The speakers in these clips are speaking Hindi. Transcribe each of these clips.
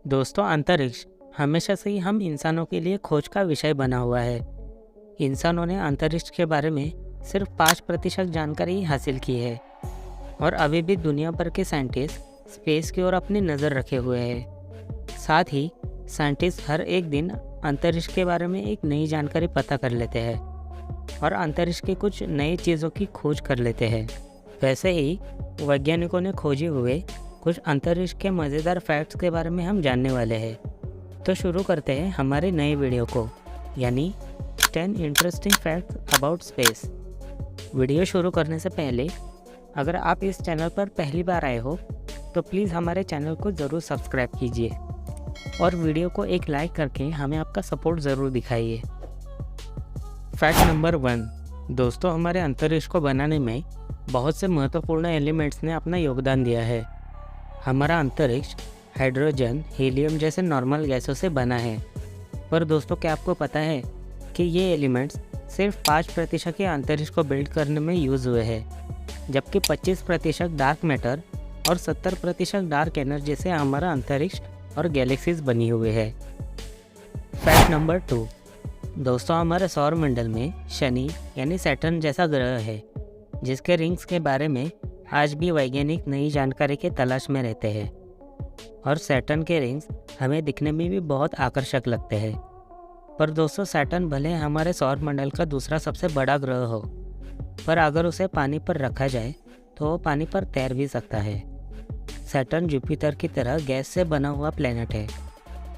दोस्तों, अंतरिक्ष हमेशा से ही हम इंसानों के लिए खोज का विषय बना हुआ है। इंसानों ने अंतरिक्ष के बारे में सिर्फ 5% जानकारी हासिल की है और अभी भी दुनिया भर के साइंटिस्ट स्पेस की ओर अपनी नज़र रखे हुए हैं। साथ ही साइंटिस्ट हर एक दिन अंतरिक्ष के बारे में एक नई जानकारी पता कर लेते हैं और अंतरिक्ष की कुछ नई चीज़ों की खोज कर लेते हैं। वैसे ही वैज्ञानिकों ने खोजे हुए कुछ अंतरिक्ष के मज़ेदार फैक्ट्स के बारे में हम जानने वाले हैं। तो शुरू करते हैं हमारे नए वीडियो को, यानी 10 interesting facts about space. Video शुरू करने से पहले अगर आप इस चैनल पर पहली बार आए हो तो प्लीज़ हमारे चैनल को ज़रूर सब्सक्राइब कीजिए और वीडियो को एक लाइक करके हमें आपका सपोर्ट ज़रूर दिखाइए। Fact number 1। दोस्तों, हमारे अंतरिक्ष को बनाने में बहुत से महत्वपूर्ण एलिमेंट्स ने अपना योगदान दिया है। हमारा अंतरिक्ष हाइड्रोजन, हीलियम जैसे नॉर्मल गैसों से बना है। पर दोस्तों, क्या आपको पता है कि ये एलिमेंट्स सिर्फ 5% के अंतरिक्ष को बिल्ड करने में यूज़ हुए हैं, जबकि 25% डार्क मैटर और 70% डार्क एनर्जी से हमारा अंतरिक्ष और गैलेक्सीज बनी हुई है। Fact number 2। दोस्तों, हमारे सौरमंडल में शनि यानी सैटर्न जैसा ग्रह है, जिसके रिंग्स के बारे में आज भी वैज्ञानिक नई जानकारी के तलाश में रहते हैं। और सैटर्न के रिंग्स हमें दिखने में भी बहुत आकर्षक लगते हैं। पर दोस्तों, सैटर्न भले हमारे सौरमंडल का दूसरा सबसे बड़ा ग्रह हो, पर अगर उसे पानी पर रखा जाए तो वो पानी पर तैर भी सकता है। सैटर्न जुपिटर की तरह गैस से बना हुआ प्लैनेट है,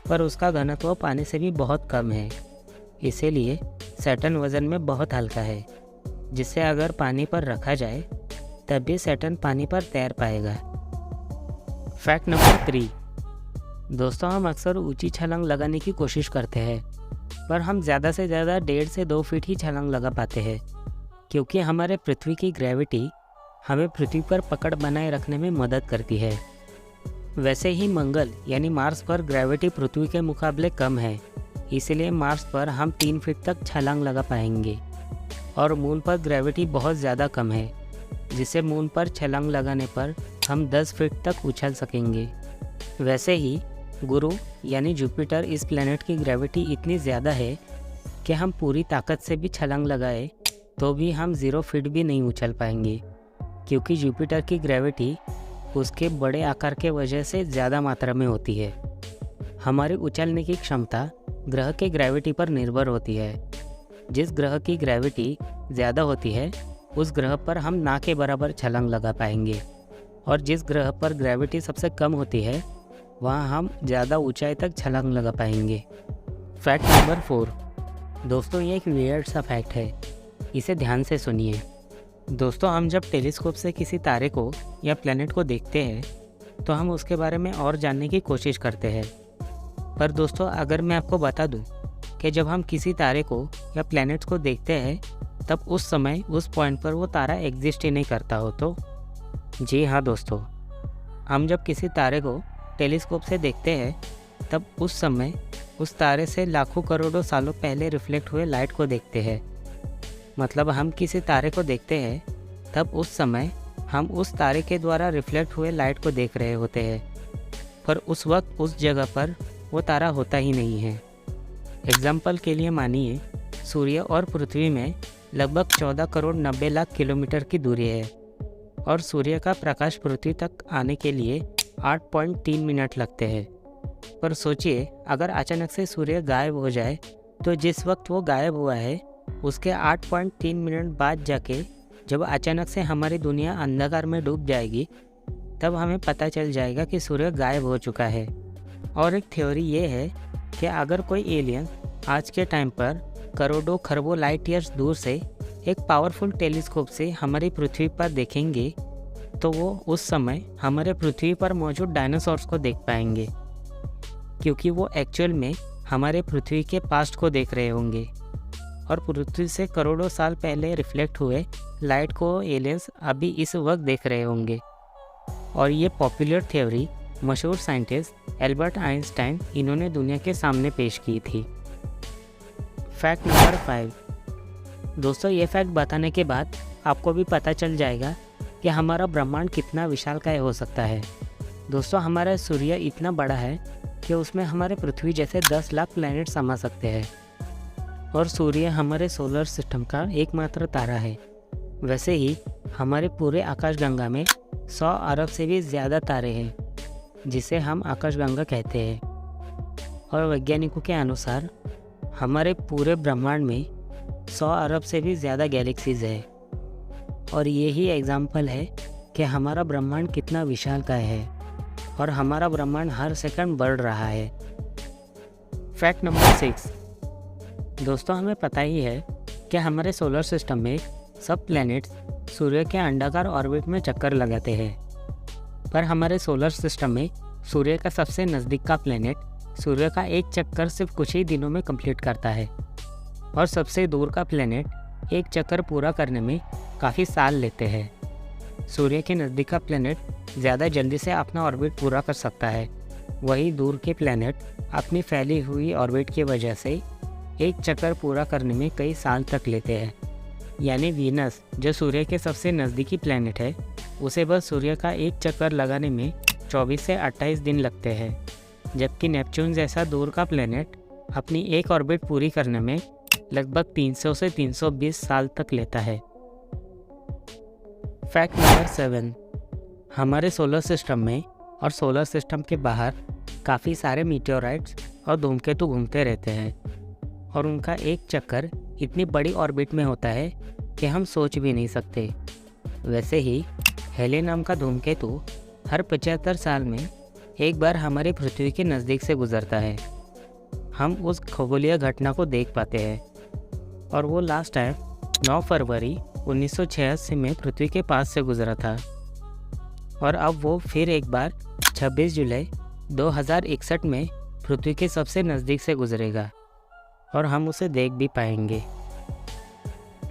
पर उसका घनत्व पानी से भी बहुत कम है। इसीलिए सैटर्न वज़न में बहुत हल्का है, जिससे अगर पानी पर रखा जाए तब भी सैटर्न पानी पर तैर पाएगा। Fact number 3। दोस्तों, हम अक्सर ऊंची छलांग लगाने की कोशिश करते हैं, पर हम ज़्यादा से ज़्यादा 1.5 से 2 फीट ही छलांग लगा पाते हैं, क्योंकि हमारे पृथ्वी की ग्रेविटी हमें पृथ्वी पर पकड़ बनाए रखने में मदद करती है। वैसे ही मंगल यानी मार्स पर ग्रेविटी पृथ्वी के मुकाबले कम है, इसलिए मार्स पर हम 3 फीट तक छलांग लगा पाएंगे। और मून पर ग्रेविटी बहुत ज़्यादा कम है, जिससे मून पर छलांग लगाने पर हम 10 फीट तक उछल सकेंगे। वैसे ही गुरु यानी जुपिटर इस प्लैनेट की ग्रेविटी इतनी ज़्यादा है कि हम पूरी ताकत से भी छलांग लगाए तो भी हम 0 फीट भी नहीं उछल पाएंगे, क्योंकि जुपिटर की ग्रेविटी उसके बड़े आकार के वजह से ज़्यादा मात्रा में होती है। हमारी उछलने की क्षमता ग्रह के ग्रेविटी पर निर्भर होती है। जिस ग्रह की ग्रेविटी ज़्यादा होती है उस ग्रह पर हम ना के बराबर छलांग लगा पाएंगे, और जिस ग्रह पर ग्रेविटी सबसे कम होती है वहाँ हम ज़्यादा ऊंचाई तक छलांग लगा पाएंगे। Fact number 4। दोस्तों, ये एक वियर्ड सा फैक्ट है, इसे ध्यान से सुनिए। दोस्तों, हम जब टेलीस्कोप से किसी तारे को या प्लैनेट को देखते हैं तो हम उसके बारे में और जानने की कोशिश करते हैं। पर दोस्तों, अगर मैं आपको बता दूं कि जब हम किसी तारे को या प्लैनेट्स को देखते हैं तब उस समय उस पॉइंट पर वो तारा एग्जिस्ट ही नहीं करता हो तो? जी हाँ दोस्तों, हम जब किसी तारे को टेलीस्कोप से देखते हैं तब उस समय उस तारे से लाखों करोड़ों सालों पहले रिफ्लेक्ट हुए लाइट को देखते हैं। मतलब हम किसी तारे को देखते हैं तब उस समय हम उस तारे के द्वारा रिफ्लेक्ट हुए लाइट को देख रहे होते हैं, पर उस वक्त उस जगह पर वो तारा होता ही नहीं है। एग्जाम्पल के लिए मानिए, सूर्य और पृथ्वी में लगभग 14 करोड़ 90 लाख किलोमीटर की दूरी है और सूर्य का प्रकाश पृथ्वी तक आने के लिए 8.3 मिनट लगते हैं। पर सोचिए, अगर अचानक से सूर्य गायब हो जाए तो जिस वक्त वो गायब हुआ है उसके 8.3 मिनट बाद जाके जब अचानक से हमारी दुनिया अंधकार में डूब जाएगी तब हमें पता चल जाएगा कि सूर्य गायब हो चुका है। और एक थ्योरी ये है कि अगर कोई एलियन आज के टाइम पर करोड़ों खरबों लाइट ईयर्स दूर से एक पावरफुल टेलीस्कोप से हमारी पृथ्वी पर देखेंगे तो वो उस समय हमारे पृथ्वी पर मौजूद डायनासोर्स को देख पाएंगे, क्योंकि वो एक्चुअल में हमारे पृथ्वी के पास्ट को देख रहे होंगे और पृथ्वी से करोड़ों साल पहले रिफ्लेक्ट हुए लाइट को एलियंस अभी इस वक्त देख रहे होंगे। और ये पॉपुलर थ्योरी मशहूर साइंटिस्ट एल्बर्ट आइंस्टाइन इन्होंने दुनिया के सामने पेश की थी। Fact number 5। दोस्तों, ये फैक्ट बताने के बाद आपको भी पता चल जाएगा कि हमारा ब्रह्मांड कितना विशालकाय हो सकता है। दोस्तों, हमारा सूर्य इतना बड़ा है कि उसमें हमारे पृथ्वी जैसे 10 लाख प्लैनेट समा सकते हैं। और सूर्य हमारे सोलर सिस्टम का एकमात्र तारा है। वैसे ही हमारे पूरे आकाशगंगा में 100 अरब से भी ज़्यादा तारे हैं, जिसे हम आकाशगंगा कहते हैं। और वैज्ञानिकों के अनुसार हमारे पूरे ब्रह्मांड में 100 अरब से भी ज़्यादा गैलेक्सीज है। और यही एग्जाम्पल है कि हमारा ब्रह्मांड कितना विशालकाय है और हमारा ब्रह्मांड हर सेकंड बढ़ रहा है। Fact number 6। दोस्तों, हमें पता ही है कि हमारे सोलर सिस्टम में सब प्लैनेट्स सूर्य के अंडाकार ऑर्बिट में चक्कर लगाते हैं। पर हमारे सोलर सिस्टम में सूर्य का सबसे नज़दीक का प्लैनेट सूर्य का एक चक्कर सिर्फ कुछ ही दिनों में कंप्लीट करता है, और सबसे दूर का प्लैनेट एक चक्कर पूरा करने में काफ़ी साल लेते हैं। सूर्य के नज़दीक का प्लैनेट ज़्यादा जल्दी से अपना ऑर्बिट पूरा कर सकता है, वहीं दूर के प्लैनेट अपनी फैली हुई ऑर्बिट की वजह से एक चक्कर पूरा करने में कई साल तक लेते हैं। यानी वीनस, जो सूर्य के सबसे नज़दीकी प्लैनेट है, उसे बस सूर्य का एक चक्कर लगाने में 24 से 28 दिन लगते हैं, जबकि नेपच्यून जैसा दूर का प्लैनेट अपनी एक ऑर्बिट पूरी करने में लगभग 300 से 320 साल तक लेता है। Fact number 7। हमारे सोलर सिस्टम में और सोलर सिस्टम के बाहर काफ़ी सारे मीटेओराइट्स और धूमकेतु घूमते रहते हैं, और उनका एक चक्कर इतनी बड़ी ऑर्बिट में होता है कि हम सोच भी नहीं सकते। वैसे ही हेले नाम का धूमकेतु हर 75 साल में एक बार हमारी पृथ्वी के नज़दीक से गुजरता है। हम उस खगोलीय घटना को देख पाते हैं, और वो लास्ट टाइम 9 फरवरी 1986 में पृथ्वी के पास से गुजरा था, और अब वो फिर एक बार 26 जुलाई 2061 में पृथ्वी के सबसे नज़दीक से गुजरेगा, और हम उसे देख भी पाएंगे।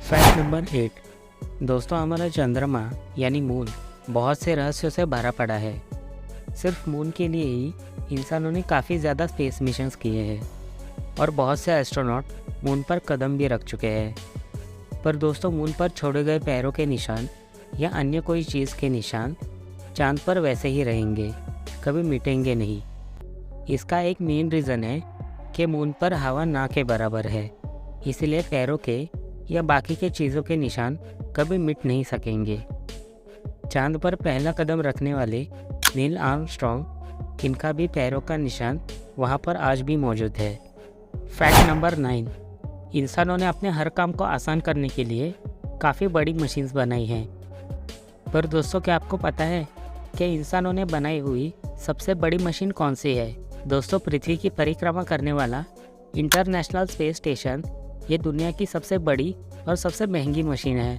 Fact number 8। दोस्तों, हमारा चंद्रमा यानी मून बहुत से रहस्यों से भरा पड़ा है। सिर्फ मून के लिए ही इंसानों ने काफ़ी ज़्यादा स्पेस मिशंस किए हैं, और बहुत से एस्ट्रोनॉट मून पर कदम भी रख चुके हैं। पर दोस्तों, मून पर छोड़े गए पैरों के निशान या अन्य कोई चीज़ के निशान चांद पर वैसे ही रहेंगे, कभी मिटेंगे नहीं। इसका एक मेन रीज़न है कि मून पर हवा ना के बराबर है, इसलिए पैरों के या बाकी के चीज़ों के निशान कभी मिट नहीं सकेंगे। चांद पर पहला कदम रखने वाले नील आर्मस्ट्रॉन्ग, इनका भी पैरों का निशान वहाँ पर आज भी मौजूद है। Fact number 9। इंसानों ने अपने हर काम को आसान करने के लिए काफ़ी बड़ी मशीन्स बनाई हैं। पर दोस्तों, क्या आपको पता है कि इंसानों ने बनाई हुई सबसे बड़ी मशीन कौन सी है? दोस्तों, पृथ्वी की परिक्रमा करने वाला इंटरनेशनल स्पेस स्टेशन ये दुनिया की सबसे बड़ी और सबसे महंगी मशीन है,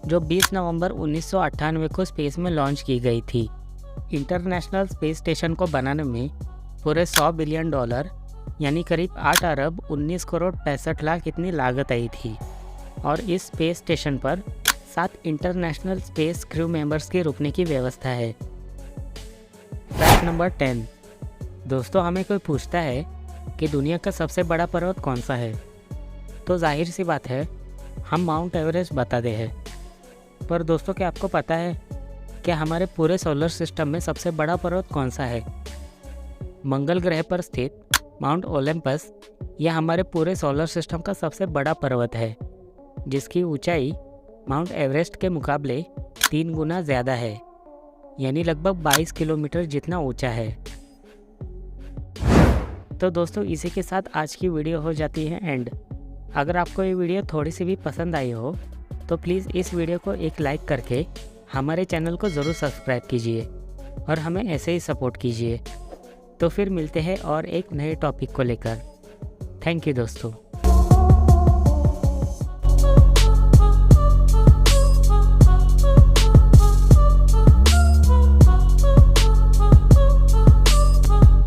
जो 20 नवंबर 1998 को स्पेस में लॉन्च की गई थी। इंटरनेशनल स्पेस स्टेशन को बनाने में पूरे $100 बिलियन यानी करीब 8 अरब 19 करोड़ 65 लाख इतनी लागत आई थी, और इस स्पेस स्टेशन पर 7 इंटरनेशनल स्पेस क्रू मेंबर्स के रुकने की व्यवस्था है। Fact number 10। दोस्तों, हमें कोई पूछता है कि दुनिया का सबसे बड़ा पर्वत कौन सा है, तो जाहिर सी बात है हम माउंट एवरेस्ट बताते हैं। पर दोस्तों, क्या आपको पता है कि हमारे पूरे सोलर सिस्टम में सबसे बड़ा पर्वत कौन सा है? मंगल ग्रह पर स्थित माउंट ओलंपस यह हमारे पूरे सोलर सिस्टम का सबसे बड़ा पर्वत है, जिसकी ऊंचाई माउंट एवरेस्ट के मुकाबले 3 गुना ज़्यादा है, यानी लगभग 22 किलोमीटर जितना ऊंचा है। तो दोस्तों, इसी के साथ आज की वीडियो हो जाती है एंड। अगर आपको ये वीडियो थोड़ी सी भी पसंद आई हो तो प्लीज़ इस वीडियो को एक लाइक करके हमारे चैनल को ज़रूर सब्सक्राइब कीजिए, और हमें ऐसे ही सपोर्ट कीजिए। तो फिर मिलते हैं और एक नए टॉपिक को लेकर। थैंक यू दोस्तों।